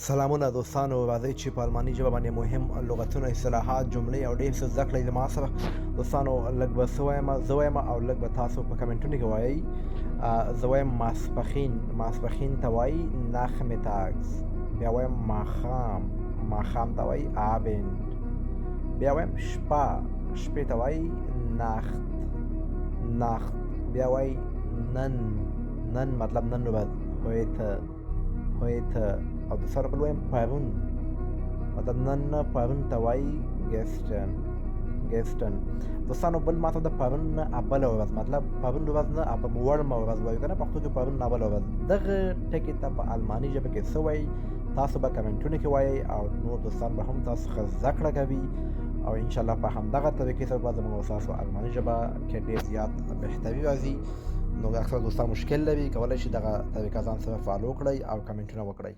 سلامونه دوستانو، راځئ چې په الماني ژبه باندې مهم لغتونه، اصطلاحات، جملې او ډېر څه زده کړئ زما سره. دوستانو لږ به څه وایم، زه وایم او لږ به تاسو په کمنټونو کې وایئ. زه وایم ماسپښین، ماسپښین ته وایي ناخمیتاګز. بیا وایم ماښام، ماښام ته وایي آبند. بیا وایم شپه، شپې ته وایي ناخت، ناخت. بیا وایي نن، نن مطلب نن ورځ، heute، heute. او د سره بل وایم پرون، مطلب نن پرون ته وایي ګستن، ګستن. دوستانو بل ماته د پرون نه بله ورځ، مطلب پرون ورځ نه وړمه ورځ وایو که نه، پښتو کې پرون نه بله ورځ. دغه ټکي ته په الماني ژبه کې څه وایي تاسو به کمنټونه کې وایئ، او نور دوستان به هم تاسو څخه زده کړه کوي، او انشاءالله په همدغه طریقې سره به زموږ ستاسو الماني ژبه کې ډېر زیات بهتري راځي. نو اکثر دوستان مشکل لري، کولی شي دغه طریقه ځان سره فالو کړئ او کمنټونه وکړئ.